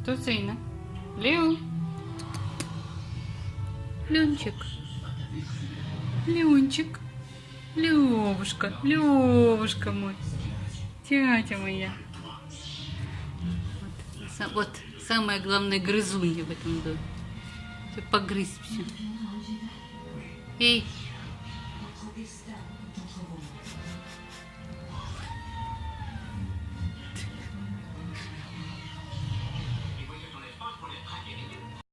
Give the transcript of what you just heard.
Кто сына? Лео. Ленчик. Ленчик. Левушка. Левушка мой. Тятя моя. Вот самое главное грызунья в этом доме. Ты погрызь все. Эй.